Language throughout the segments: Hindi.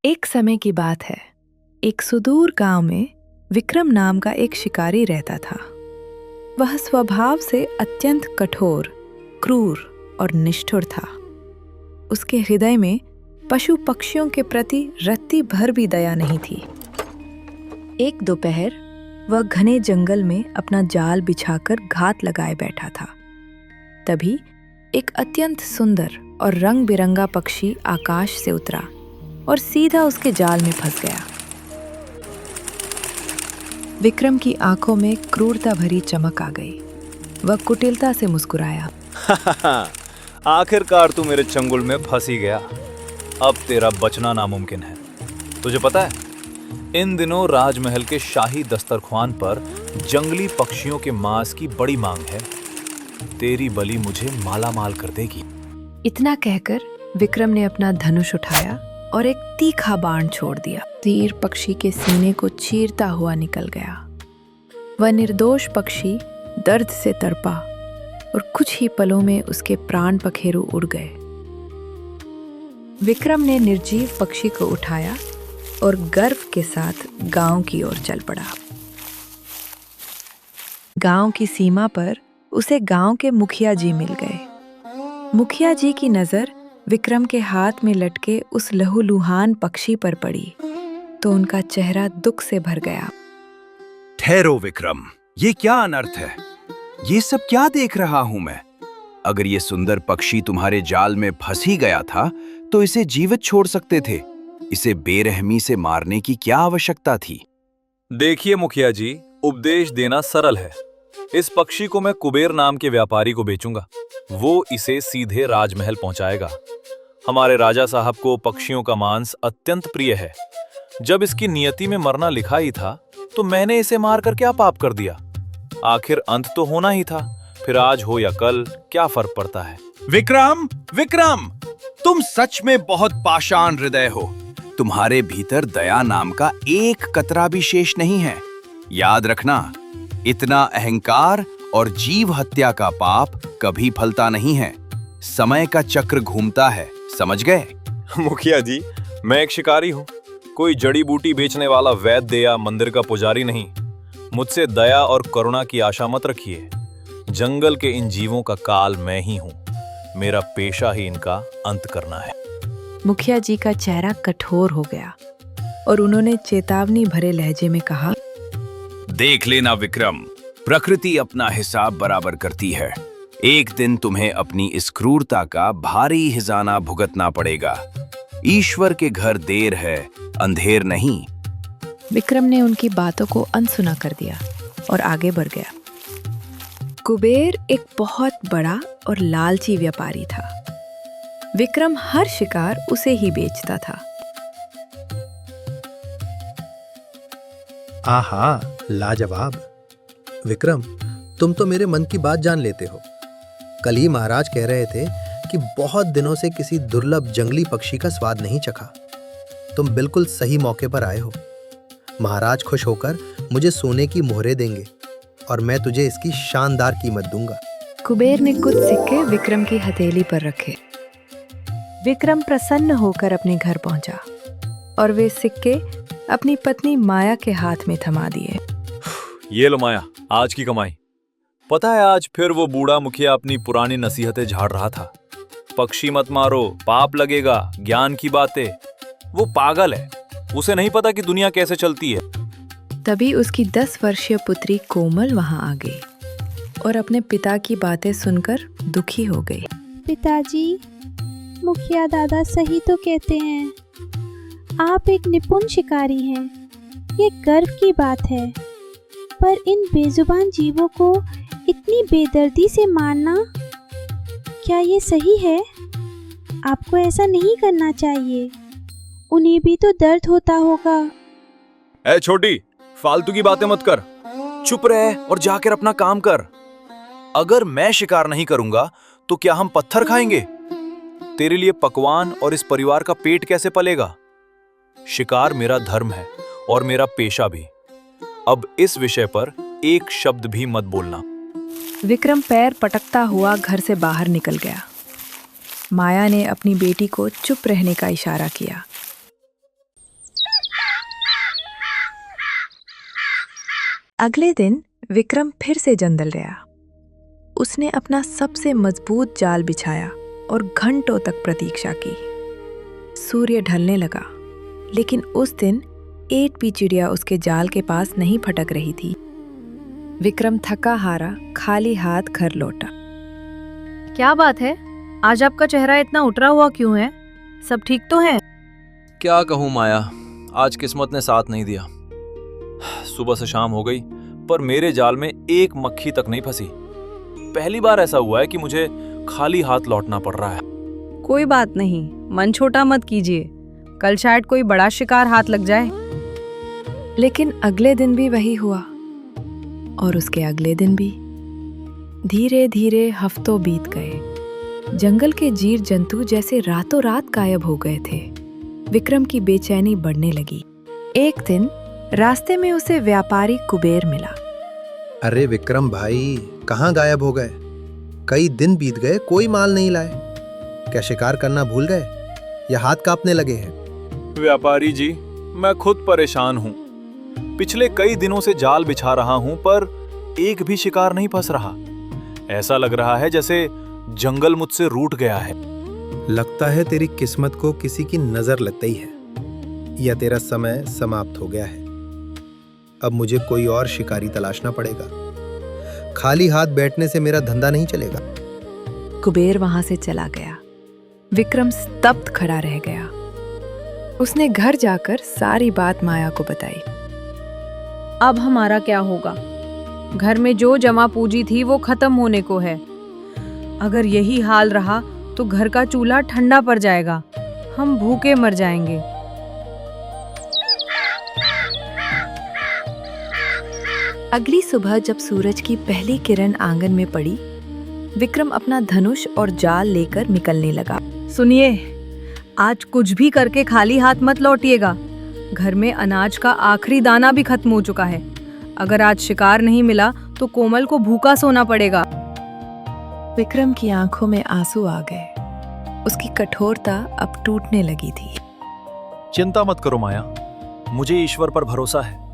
एक समय की बात है। एक सुदूर गांव में विक्रम नाम का एक शिकारी रहता था। वह स्वभाव से अत्यंत कठोर, क्रूर और निष्ठुर था। उसके हृदय में पशु पक्षियों के प्रति रत्ती भर भी दया नहीं थी। एक दोपहर वह घने जंगल में अपना जाल बिछाकर घात लगाए बैठा था। तभी एक अत्यंत सुंदर और रंग बिरंगा पक्षी आकाश से उतरा और सीधा उसके जाल में फंस गया। विक्रम की आंखों में क्रूरता भरी चमक आ गई। वह कुटिलता से मुस्कुराया। आखिरकार तू मेरे चंगुल में फंस ही गया। अब तेरा बचना नामुमकिन है। तुझे पता है, इन दिनों राजमहल के शाही दस्तरख्वान पर जंगली पक्षियों के मांस की बड़ी मांग है। तेरी बलि मुझे माला माल कर देगी। इतना कहकर विक्रम ने अपना धनुष उठाया और एक तीखा बाण छोड़ दिया। तीर पक्षी के सीने को चीरता हुआ निकल गया। वह निर्दोष पक्षी दर्द से तड़पा और कुछ ही पलों में उसके प्राण पखेरु उड़ गए। विक्रम ने निर्जीव पक्षी को उठाया और गर्व के साथ गांव की ओर चल पड़ा। गांव की सीमा पर उसे गांव के मुखिया जी मिल गए। मुखिया जी की नजर विक्रम के हाथ में लटके उस लहूलुहान पक्षी पर पड़ी तो उनका चेहरा दुख से भर गया। ठहरो विक्रम, ये क्या अनर्थ है? ये सब क्या देख रहा हूं मैं? अगर ये सुंदर पक्षी तुम्हारे जाल में फंस ही गया था तो इसे जीवित छोड़ सकते थे। इसे बेरहमी से मारने की क्या आवश्यकता थी? देखिए मुखिया जी, उपदेश देना सरल है। इस पक्षी को मैं कुबेर नाम के व्यापारी को बेचूंगा। वो इसे सीधे राजमहल पहुंचाएगा। हमारे राजा साहब को पक्षियों का मांस अत्यंत प्रिय है। जब इसकी नियति में मरना लिखा ही था तो मैंने इसे मारकर क्या पाप कर दिया? आखिर अंत तो होना ही था। फिर आज हो या कल, क्या फर्क पड़ता है? विक्रम, विक्रम, तुम सच में बहुत पाषाण हृदय हो। तुम्हारे भीतर दया नाम का एक कतरा भी शेष नहीं है। याद रखना, इतना अहंकार और जीव हत्या का पाप कभी फलता नहीं है। समय का चक्र घूमता है, समझ गए? मुखिया जी, मैं एक शिकारी हूँ, कोई जड़ी बूटी बेचने वाला वैद्य या मंदिर का पुजारी नहीं। मुझसे दया और करुणा की आशा मत रखिए। जंगल के इन जीवों का काल मैं ही हूँ। मेरा पेशा ही इनका अंत करना है। मुखिया जी का चेहरा कठोर हो गया और उन्होंने चेतावनी भरे लहजे में कहा, देख लेना विक्रम, प्रकृति अपना हिसाब बराबर करती है। एक दिन तुम्हें अपनी इस क्रूरता का भारी हिजाना भुगतना पड़ेगा। ईश्वर के घर देर है, अंधेर नहीं। विक्रम ने उनकी बातों को अनसुना कर दिया और आगे बढ़ गया। कुबेर एक बहुत बड़ा और लालची व्यापारी था। विक्रम हर शिकार उसे ही बेचता था। आहा, लाजवाब। विक्रम, तुम तो मेरे मन की बात जान लेते हो। कल ही महाराज कह रहे थे कि बहुत दिनों से किसी दुर्लभ जंगली पक्षी का स्वाद नहीं चखा। तुम बिल्कुल सही मौके पर आए हो। महाराज खुश होकर मुझे सोने की मोहरें देंगे और मैं तुझे इसकी शानदार कीमत दूंगा। कुबेर ने कुछ सिक्के विक्रम की हथेली पर रखे। विक्रम प्रसन्न होकर अपने घर पहुंचा और वे सिक्के अपनी पत्नी माया के हाथ में थमा दिए। ये लो माया, आज की कमाई। पता है, आज फिर वो बूढ़ा मुखिया अपनी पुरानी नसीहतें झाड़ रहा था। पक्षी मत मारो, पाप लगेगा, ज्ञान की बातें। वो पागल है, उसे नहीं पता कि दुनिया कैसे चलती है। तभी उसकी 10 वर्षीय पुत्री कोमल वहां आ गई और अपने पिता की बातें सुनकर दुखी हो गई। पिताजी, मुखिया दादा सही तो कहते हैं। आप एक निपुण शिकारी हैं, ये गर्व की बात है। पर इन बेजुबान जीवों को इतनी बेदर्दी से मारना, क्या ये सही है? आपको ऐसा नहीं करना चाहिए। उन्हें भी तो दर्द होता होगा। ए छोटी, फालतू की बातें मत कर। चुप रह और जाकर अपना काम कर। अगर मैं शिकार नहीं करूंगा तो क्या हम पत्थर खाएंगे? तेरे लिए पकवान और इस परिवार का पेट कैसे पलेगा? शिकार मेरा धर्म है और मेरा पेशा भी। अब इस विषय पर एक शब्द भी मत बोलना। विक्रम पैर पटकता हुआ घर से बाहर निकल गया। माया ने अपनी बेटी को चुप रहने का इशारा किया। अगले दिन विक्रम फिर से जंगल गया। उसने अपना सबसे मजबूत जाल बिछाया और घंटों तक प्रतीक्षा की। सूर्य ढलने लगा, लेकिन उस दिन एक भी चिड़िया उसके जाल के पास नहीं फटक रही थी। विक्रम थका हारा खाली हाथ घर लौटा। क्या बात है, आज आपका चेहरा इतना उतरा हुआ क्यों है? सब ठीक तो है? क्या कहूँ माया, आज किस्मत ने साथ नहीं दिया। सुबह से शाम हो गई पर मेरे जाल में एक मक्खी तक नहीं फंसी। पहली बार ऐसा हुआ है कि मुझे खाली हाथ लौटना पड़ रहा है। कोई बात नहीं, मन छोटा मत कीजिए, कल शायद कोई बड़ा शिकार हाथ लग जाए। लेकिन अगले दिन भी वही हुआ और उसके अगले दिन भी। धीरे धीरे हफ्तों बीत गए। जंगल के जीव जंतु जैसे रातों रात गायब हो गए थे। विक्रम की बेचैनी बढ़ने लगी। एक दिन रास्ते में उसे व्यापारी कुबेर मिला। अरे विक्रम भाई, कहाँ गायब हो गए? कई दिन बीत गए, कोई माल नहीं लाए। क्या शिकार करना भूल गए या हाथ कांपने लगे हैं? व्यापारी जी, मैं खुद परेशान हूँ। पिछले कई दिनों से जाल बिछा रहा हूँ पर एक भी शिकार नहीं फंस रहा। ऐसा लग रहा है जैसे जंगल मुझसे रूठ गया है। लगता है तेरी किस्मत को किसी की नजर लग गई है या तेरा समय समाप्त हो गया है। अब मुझे कोई और शिकारी तलाशना पड़ेगा। खाली हाथ बैठने से मेरा धंधा नहीं चलेगा। कुबेर वहां से चला गया। विक्रम स्तब्ध खड़ा रह गया। उसने घर जाकर सारी बात माया को बताई। अब हमारा क्या होगा? घर में जो जमा पूंजी थी वो खत्म होने को है। अगर यही हाल रहा तो घर का चूल्हा ठंडा पड़ जाएगा, हम भूखे मर जाएंगे। अगली सुबह जब सूरज की पहली किरण आंगन में पड़ी, विक्रम अपना धनुष और जाल लेकर निकलने लगा। सुनिए, आज कुछ भी करके खाली हाथ मत लौटिएगा। घर में अनाज का आखिरी दाना भी खत्म हो चुका है। अगर आज शिकार नहीं मिला तो कोमल को भूखा सोना पड़ेगा। विक्रम की आंखों में आंसू आ गए। उसकी कठोरता अब टूटने लगी थी। चिंता मत करो माया, मुझे ईश्वर पर भरोसा है।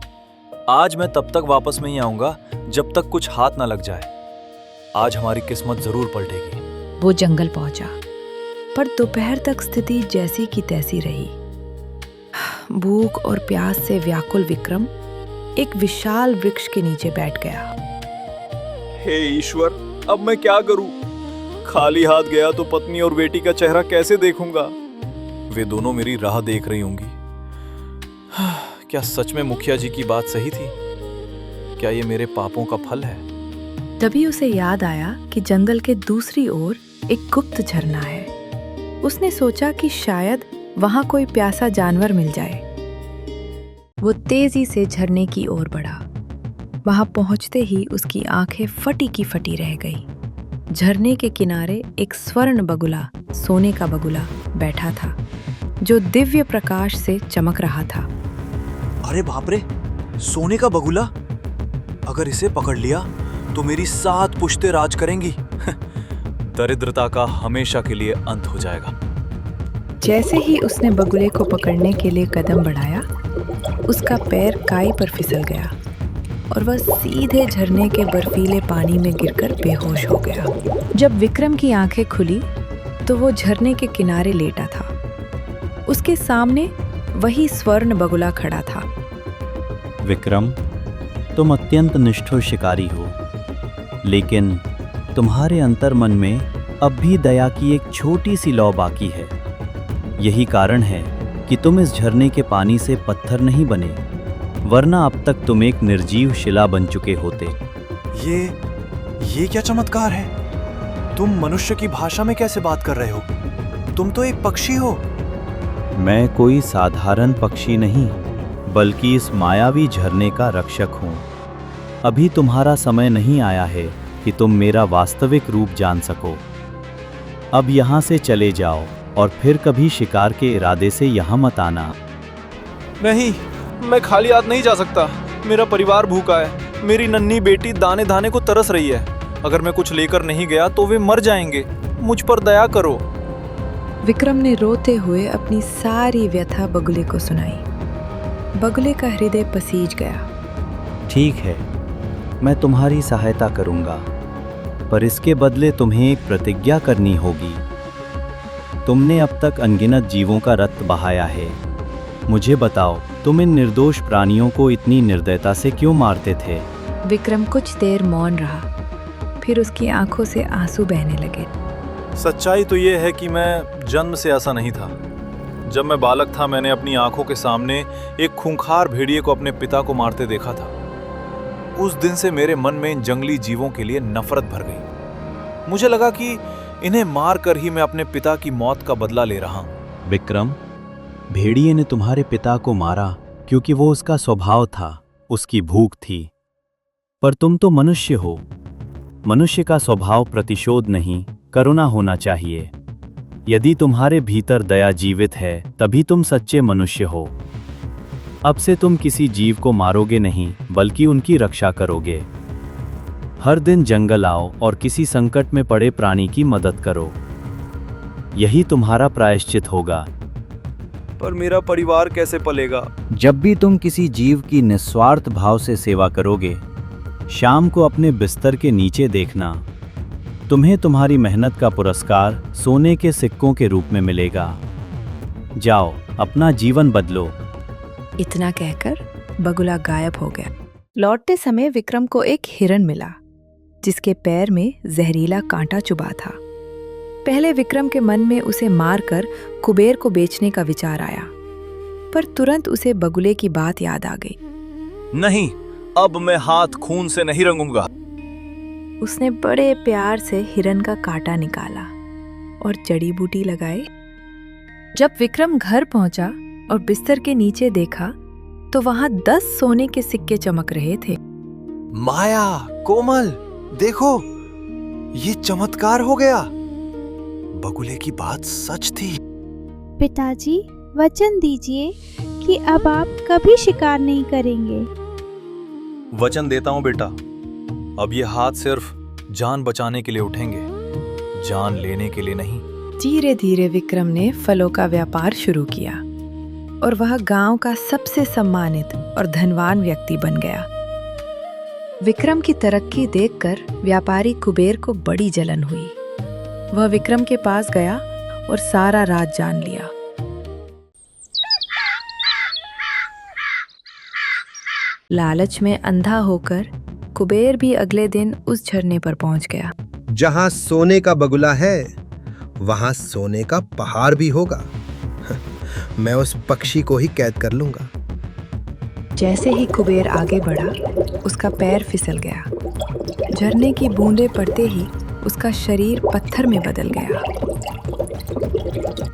आज मैं तब तक वापस नहीं आऊंगा जब तक कुछ हाथ ना लग जाए। आज हमारी किस्मत जरूर पलटेगी। वो जंगल पहुंचा, पर दोपहर तक स्थिति जैसी की तैसी रही। भूख और प्यास से व्याकुल विक्रम एक विशाल वृक्ष के नीचे बैठ गया। हे ईश्वर, अब मैं क्या करूं? खाली हाथ गया तो पत्नी और बेटी का चेहरा कैसे देखूंगा? वे दोनों मेरी राह देख रही होंगी। क्या सच में मुखिया जी की बात सही थी? क्या ये मेरे पापों का फल है? तभी उसे याद आया कि जंगल के दूसरी ओर एक गुप्त झरना है। उसने सोचा कि शायद वहां कोई प्यासा जानवर मिल जाए। वो तेजी से झरने की ओर बढ़ा। वहां पहुंचते ही उसकी आंखें फटी की फटी रह गई। झरने के किनारे एक स्वर्ण बगुला, सोने का बगुला बैठा था, जो दिव्य प्रकाश से चमक रहा था। अरे बाप रे, सोने का बगुला! अगर इसे पकड़ लिया तो मेरी 7 पुश्तें राज करेंगी। दरिद्रता का हमेशा के लिए अंत हो जाएगा। जैसे ही उसने बगुले को पकड़ने के लिए कदम बढ़ाया, उसका पैर काई पर फिसल गया और वह सीधे झरने के बर्फीले पानी में गिरकर बेहोश हो गया। जब विक्रम की आंखें खुली तो वो झरने के किनारे लेटा था। उसके सामने वही स्वर्ण बगुला खड़ा था। विक्रम, तुम अत्यंत निष्ठुर शिकारी हो, लेकिन तुम्हारे अंतर्मन में अब भी दया की एक छोटी सी लौ बाकी है। यही कारण है कि तुम इस झरने के पानी से पत्थर नहीं बने, वरना अब तक तुम एक निर्जीव शिला बन चुके होते। ये क्या चमत्कार है? तुम मनुष्य की भाषा में कैसे बात कर रहे हो? तुम तो एक पक्षी हो। मैं कोई साधारण पक्षी नहीं, बल्कि इस मायावी झरने का रक्षक हूँ। अभी तुम्हारा समय नहीं आया है कि तुम मेरा वास्तविक रूप जान सको। अब यहाँ से चले जाओ और फिर कभी शिकार के इरादे से यहाँ मत आना। नहीं, मैं खाली हाथ नहीं जा सकता। मेरा परिवार भूखा है। मेरी नन्ही बेटी दाने दाने को तरस रही है। अगर मैं कुछ लेकर नहीं गया तो वे मर जाएंगे। मुझ पर दया करो। विक्रम ने रोते हुए अपनी सारी व्यथा बगुले को सुनाई। बगुले का हृदय पसीज गया। ठीक है, मैं तुम्हारी सहायता करूंगा, पर इसके बदले तुम्हें एक प्रतिज्ञा करनी होगी। तुमने अब तक अनगिनत जीवों का रक्त बहाया है। मुझे बताओ, तुम इन निर्दोष प्राणियों को इतनी निर्दयता से क्यों मारते थे? विक्रम कुछ देर मौन रहा, फिर उसकी आंखों से आंसू बहने लगे। सच्चाई तो ये है कि मैं जन्म से ऐसा नहीं था। जब मैं बालक था, मैंने अपनी आंखों के सामने एक खूंखार भेड़िए को अपने पिता को मारते देखा था। उस दिन से मेरे मन में इन जंगली जीवों के लिए नफरत भर गई। मुझे लगा कि इन्हें मार कर ही मैं अपने पिता की मौत का बदला ले रहा हूं। विक्रम, भेड़िए ने तुम्हारे पिता को मारा क्योंकि वो उसका स्वभाव था, उसकी भूख थी। पर तुम तो मनुष्य हो। मनुष्य का स्वभाव प्रतिशोध नहीं, करुणा होना चाहिए। यदि तुम्हारे भीतर दया जीवित है, तभी तुम सच्चे मनुष्य हो। अब से तुम किसी जीव को मारोगे नहीं, बल्कि उनकी रक्षा करोगे। हर दिन जंगल आओ और किसी संकट में पड़े प्राणी की मदद करो। यही तुम्हारा प्रायश्चित होगा। पर मेरा परिवार कैसे पलेगा? जब भी तुम किसी जीव की निस्वार्थ भाव से सेवा करोगे, शाम को अपने बिस्तर के नीचे देखना। तुम्हें तुम्हारी मेहनत का पुरस्कार सोने के सिक्कों के रूप में मिलेगा। जाओ, अपना जीवन बदलो। इतना कहकर बगुला गायब हो गया। लौटते समय विक्रम को एक हिरण मिला, जिसके पैर में जहरीला कांटा चुभा था। पहले विक्रम के मन में उसे मारकर कुबेर को बेचने का विचार आया, पर तुरंत उसे बगुले की बात याद आ गई। नहीं, अब मैं हाथ खून से नहीं रंगूंगा। उसने बड़े प्यार से हिरन का कांटा निकाला और जड़ी बूटी लगाई। जब विक्रम घर पहुंचा और बिस्तर के नीचे देखा, तो वहां 10 सोने के सिक्के चमक रहे थे। माया, कोमल, देखो, ये चमत्कार हो गया। बगुले की बात सच थी। पिताजी, वचन दीजिए कि अब आप कभी शिकार नहीं करेंगे। वचन देता हूं बेटा, अब ये हाथ सिर्फ जान बचाने के लिए उठेंगे, जान लेने के लिए नहीं। धीरे धीरे विक्रम ने फलों का व्यापार शुरू किया और वह गांव का सबसे सम्मानित और धनवान व्यक्ति बन गया। विक्रम की तरक्की देखकर व्यापारी कुबेर को बड़ी जलन हुई। वह विक्रम के पास गया और सारा राज जान लिया। लालच में अंधा होकर कुबेर भी अगले दिन उस झरने पर पहुंच गया। जहां सोने का बगुला है, वहां सोने का पहाड़ भी होगा। मैं उस पक्षी को ही कैद कर लूंगा। जैसे ही कुबेर आगे बढ़ा, उसका पैर फिसल गया। झरने की बूंदें पड़ते ही उसका शरीर पत्थर में बदल गया।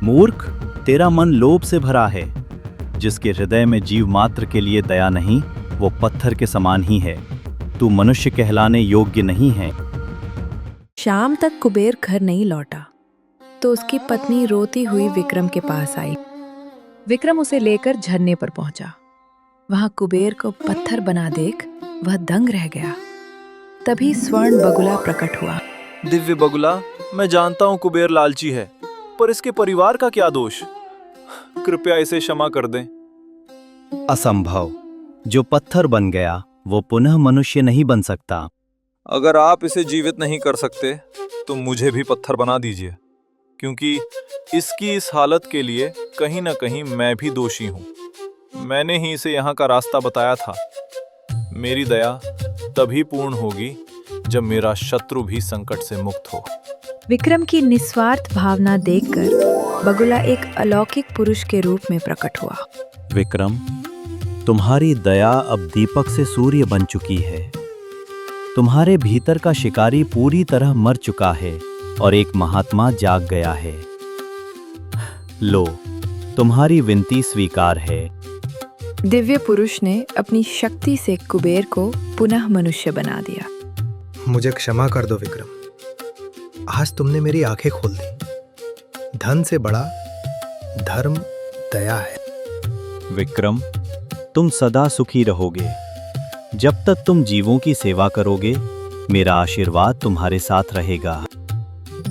मूर्ख, तेरा मन लोभ से भरा है। जिसके हृदय में जीव मात्र के लिए दया नहीं, वो पत्थर के समान ही है। तू मनुष्य कहलाने योग्य नहीं है। शाम तक कुबेर घर नहीं लौटा, तो उसकी पत्नी रोती हुई विक्रम के पास आई। विक्रम उसे लेकर झरने पर पहुंचा। वहां कुबेर को पत्थर बना देख वह दंग रह गया। तभी स्वर्ण बगुला प्रकट हुआ। दिव्य बगुला, मैं जानता हूं कुबेर लालची है, पर इसके परिवार का क्या दोष? कृपया इसे क्षमा कर दें। असंभव। जो पत्थर बन गया, वो पुनः मनुष्य नहीं बन सकता। अगर आप इसे जीवित नहीं कर सकते, तो मुझे भी पत्थर बना दीजिए, क्योंकि इसकी इस हालत के लिए कहीं ना कहीं मैं भी दोषी हूं। मैंने ही इसे यहाँ का रास्ता बताया था। मेरी दया तभी पूर्ण होगी जब मेरा शत्रु भी संकट से मुक्त हो। विक्रम की निस्वार्थ भावना देखकर बगुला एक अलौकिक पुरुष के रूप में प्रकट हुआ। विक्रम, तुम्हारी दया अब दीपक से सूर्य बन चुकी है। तुम्हारे भीतर का शिकारी पूरी तरह मर चुका है और एक महात्मा जाग गया है। लो, तुम्हारी विनती स्वीकार है। दिव्य पुरुष ने अपनी शक्ति से कुबेर को पुनः मनुष्य बना दिया। मुझे क्षमा कर दो विक्रम। आज तुमने मेरी आंखें खोल दी। धन से बड़ा धर्म दया है। विक्रम, तुम सदा सुखी रहोगे। जब तक तुम जीवों की सेवा करोगे, मेरा आशीर्वाद तुम्हारे साथ रहेगा।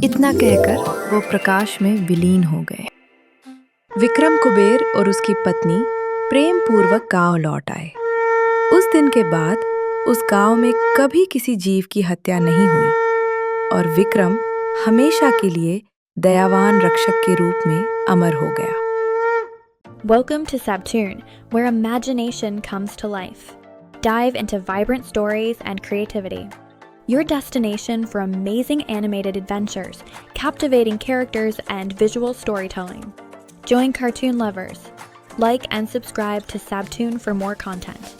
इतना कहकर वो प्रकाश में विलीन हो गए। विक्रम, कुबेर और उसकी पत्नी प्रेम पूर्वक गांव लौट आए। उस दिन के बाद उस गांव में कभी किसी जीव की हत्या नहीं हुई और विक्रम हमेशा के लिए दयावान रक्षक के रूप में अमर हो गया। Welcome to Sabtoon, where imagination comes to life. Dive into vibrant stories and creativity. Your destination for amazing animated adventures, captivating characters, and visual storytelling. Join cartoon lovers. Like and subscribe to Sabtoon for more content.